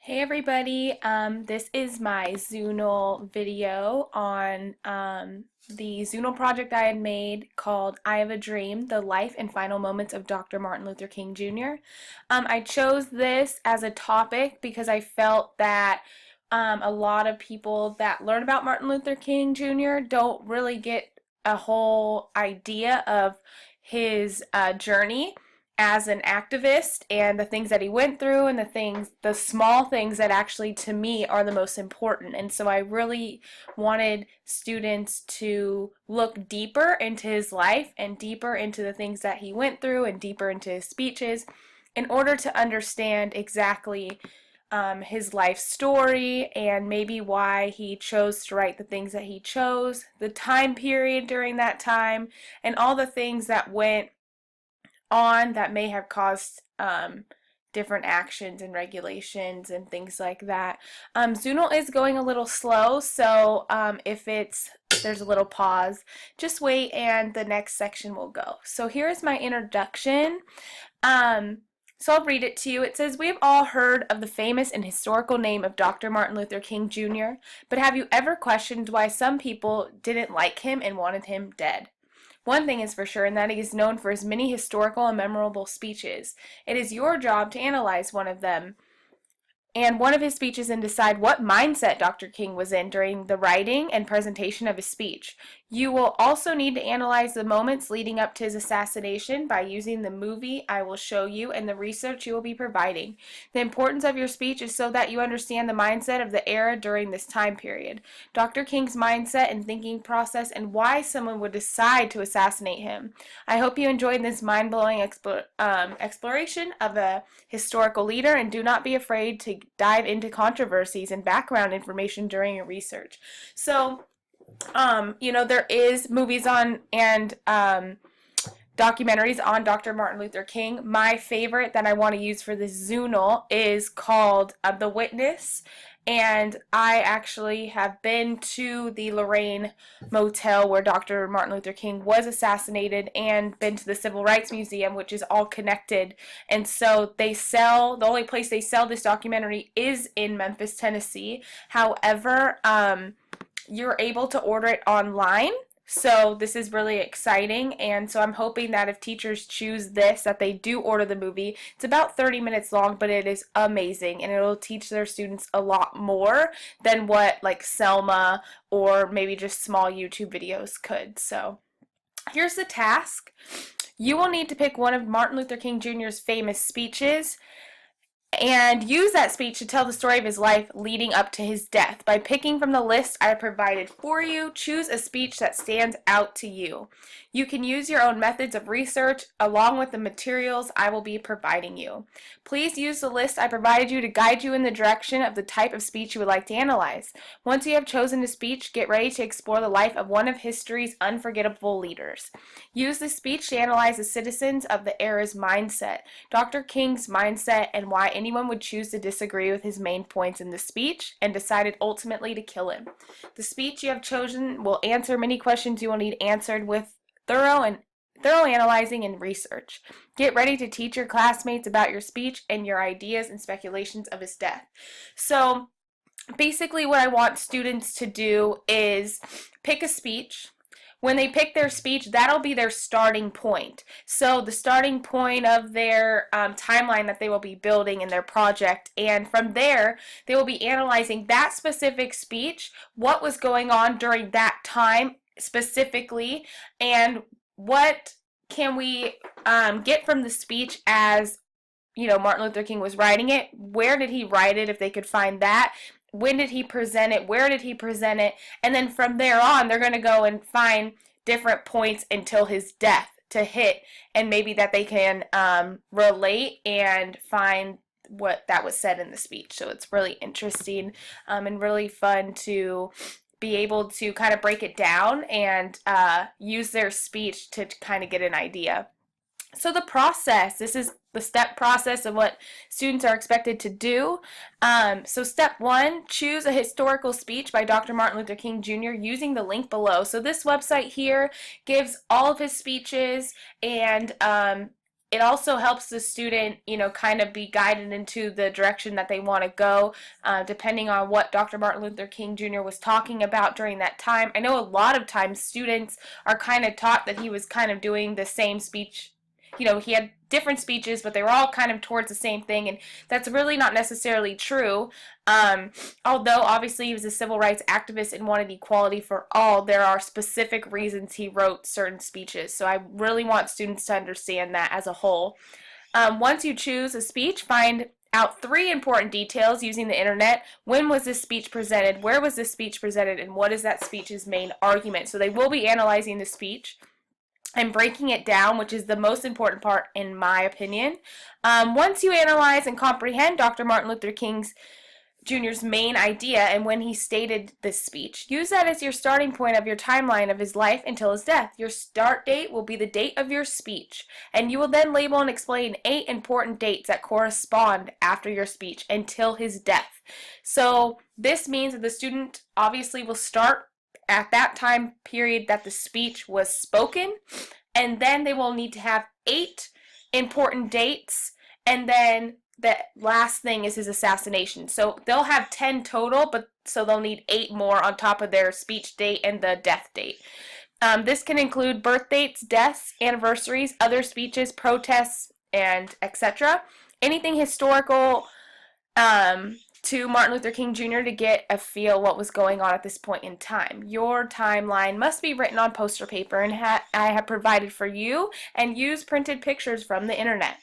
Hey everybody, this is my Zunal video on the Zunal project I had made called I Have a Dream, The Life and Final Moments of Dr. Martin Luther King Jr. I chose this as a topic because I felt that a lot of people that learn about Martin Luther King Jr. don't really get a whole idea of his journey as an activist and the things that he went through and the small things that actually to me are the most important. And so I really wanted students to look deeper into his life and deeper into the things that he went through and deeper into his speeches in order to understand exactly his life story and maybe why he chose to write the things that he chose, the time period during that time, and all the things that went on that may have caused different actions and regulations and things like that. Zunal is going a little slow, so if there's a little pause, just wait and the next section will go. So here's my introduction. So I'll read it to you. It says, "We have all heard of the famous and historical name of Dr. Martin Luther King Jr., but have you ever questioned why some people didn't like him and wanted him dead? One thing is for sure, and that he is known for his many historical and memorable speeches. It is your job to analyze one of them and one of his speeches and decide what mindset Dr. King was in during the writing and presentation of his speech. You will also need to analyze the moments leading up to his assassination by using the movie I will show you and the research you will be providing. The importance of your speech is so that you understand the mindset of the era during this time period, Dr. King's mindset and thinking process, and why someone would decide to assassinate him. I hope you enjoyed this mind-blowing exploration of a historical leader, and do not be afraid to dive into controversies and background information during your research." So, there is movies on and documentaries on Dr. Martin Luther King. My favorite that I want to use for this Zunal is called The Witness, and I actually have been to the Lorraine Motel where Dr. Martin Luther King was assassinated and been to the Civil Rights Museum, which is all connected. And so the only place they sell this documentary is in Memphis, Tennessee. However, you're able to order it online. So this is really exciting, and so I'm hoping that if teachers choose this, that they do order the movie. It's about 30 minutes long, but it is amazing, and it'll teach their students a lot more than what like Selma or maybe just small YouTube videos could. So here's the task. You will need to pick one of Martin Luther King Jr.'s famous speeches and use that speech to tell the story of his life leading up to his death. By picking from the list I provided for you, choose a speech that stands out to you. You can use your own methods of research along with the materials I will be providing you. Please use the list I provided you to guide you in the direction of the type of speech you would like to analyze. Once you have chosen a speech, get ready to explore the life of one of history's unforgettable leaders. Use this speech to analyze the citizens of the era's mindset, Dr. King's mindset, and why anyone would choose to disagree with his main points in the speech and decided ultimately to kill him. The speech you have chosen will answer many questions you will need answered with thorough analyzing and research. Get ready to teach your classmates about your speech and your ideas and speculations of his death. So basically what I want students to do is pick a speech. When they pick their speech, that'll be their starting point. So the starting point of their timeline that they will be building in their project, and from there they will be analyzing that specific speech, what was going on during that time specifically, and what can we get from the speech as Martin Luther King was writing it. Where did he write it, if they could find that? When did he present it? Where did he present it? And then from there on, they're going to go and find different points until his death to hit, and maybe that they can relate and find what that was said in the speech. So it's really interesting and really fun to be able to kind of break it down and use their speech to kind of get an idea. So the process, this is the step process of what students are expected to do. So step one, choose a historical speech by Dr. Martin Luther King Jr. using the link below. So this website here gives all of his speeches and it also helps the student, kind of be guided into the direction that they want to go, depending on what Dr. Martin Luther King Jr. was talking about during that time. I know a lot of times students are kind of taught that he was kind of doing the same speech. He had different speeches, but they were all kind of towards the same thing, and that's really not necessarily true. Although obviously he was a civil rights activist and wanted equality for all, there are specific reasons he wrote certain speeches. So I really want students to understand that as a whole. Once you choose a speech, find out 3 important details using the internet. When was this speech presented? Where was this speech presented? And what is that speech's main argument? So they will be analyzing the speech and breaking it down, which is the most important part in my opinion. Once you analyze and comprehend Dr. Martin Luther King Jr.'s main idea and when he stated this speech, use that as your starting point of your timeline of his life until his death. Your start date will be the date of your speech, and you will then label and explain 8 important dates that correspond after your speech until his death. So this means that the student obviously will start at that time period that the speech was spoken, and then they will need to have 8 important dates, and then the last thing is his assassination. So they'll have 10 total, but so they'll need 8 more on top of their speech date and the death date. This can include birth dates, deaths, anniversaries, other speeches, protests, and etc. Anything historical to Martin Luther King Jr. to get a feel what was going on at this point in time. Your timeline must be written on poster paper, and I have provided for you, and use printed pictures from the internet.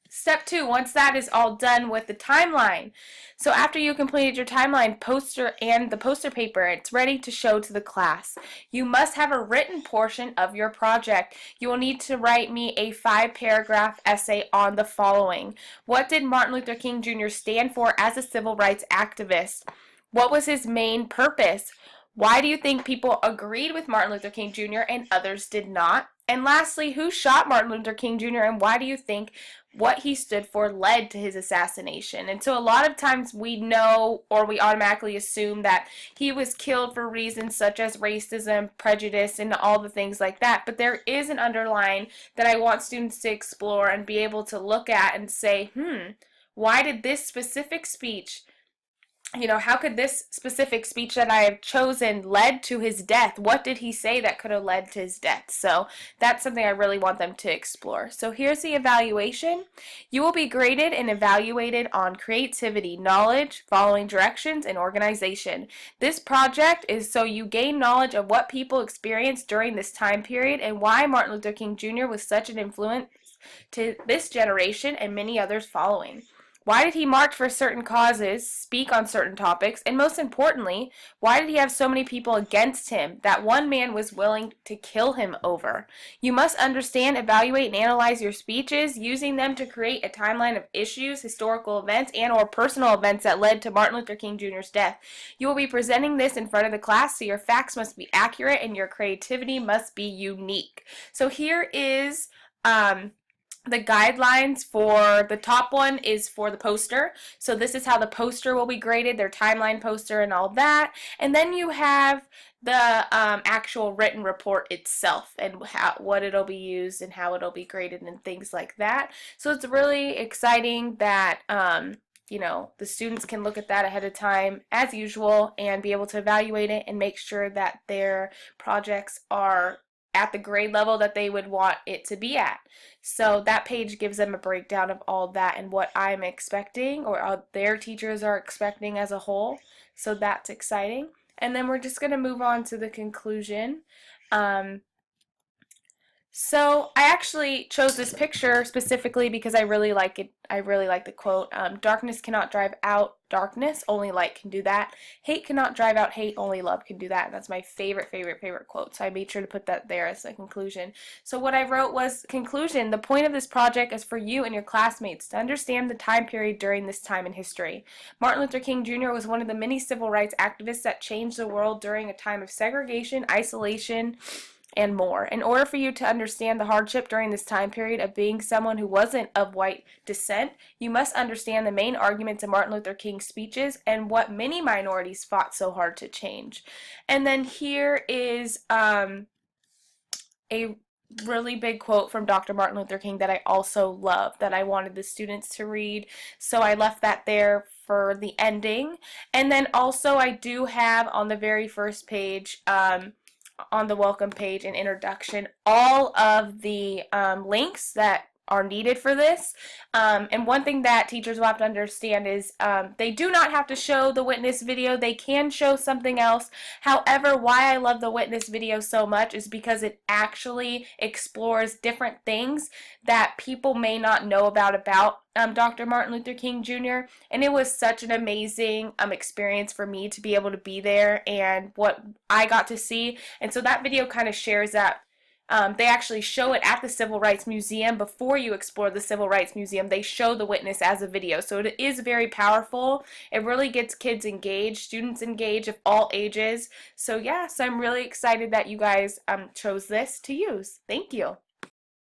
Step 2, once that is all done with the timeline. So after you completed your timeline poster and the poster paper, it's ready to show to the class. You must have a written portion of your project. You will need to write me a 5-paragraph essay on the following. What did Martin Luther King Jr. stand for as a civil rights activist? What was his main purpose? Why do you think people agreed with Martin Luther King Jr. and others did not? And lastly, who shot Martin Luther King Jr. and why do you think what he stood for led to his assassination? And so a lot of times we know, or we automatically assume, that he was killed for reasons such as racism, prejudice, and all the things like that. But there is an underline that I want students to explore and be able to look at and say, why did this specific speech, how could this specific speech that I have chosen led to his death? What did he say that could have led to his death? So that's something I really want them to explore. So here's the evaluation. You will be graded and evaluated on creativity, knowledge, following directions, and organization. This project is so you gain knowledge of what people experienced during this time period and why Martin Luther King Jr. was such an influence to this generation and many others following. Why did he march for certain causes, speak on certain topics, and most importantly, why did he have so many people against him that one man was willing to kill him over? You must understand, evaluate, and analyze your speeches, using them to create a timeline of issues, historical events, and/or personal events that led to Martin Luther King Jr.'s death. You will be presenting this in front of the class, so your facts must be accurate and your creativity must be unique. So here is the guidelines. For the top one is for the poster. So this is how the poster will be graded, their timeline poster and all that. And then you have the actual written report itself and what it'll be used and how it'll be graded and things like that. So it's really exciting that the students can look at that ahead of time as usual and be able to evaluate it and make sure that their projects are at the grade level that they would want it to be at. So that page gives them a breakdown of all that and what I'm expecting or their teachers are expecting as a whole. So that's exciting. And then we're just going to move on to the conclusion. So I actually chose this picture specifically because I really like it. I really like the quote. Darkness cannot drive out darkness, only light can do that. Hate cannot drive out hate, only love can do that. And that's my favorite quote. So I made sure to put that there as a conclusion. So what I wrote was, conclusion, the point of this project is for you and your classmates to understand the time period during this time in history. Martin Luther King Jr. was one of the many civil rights activists that changed the world during a time of segregation, isolation, and more. In order for you to understand the hardship during this time period of being someone who wasn't of white descent, you must understand the main arguments of Martin Luther King's speeches and what many minorities fought so hard to change. And then here is a really big quote from Dr. Martin Luther King that I also love that I wanted the students to read. So I left that there for the ending. And then also I do have on the very first page, on the welcome page and introduction, all of the links that are needed for this. And one thing that teachers will have to understand is they do not have to show the witness video. They can show something else. However, why I love the witness video so much is because it actually explores different things that people may not know about Dr. Martin Luther King Jr. And it was such an amazing experience for me to be able to be there and what I got to see. And so that video kind of shares that. They actually show it at the Civil Rights Museum. Before you explore the Civil Rights Museum, they show the witness as a video. So it is very powerful. It really gets kids engaged, students engaged of all ages. So yeah, so I'm really excited that you guys chose this to use. Thank you.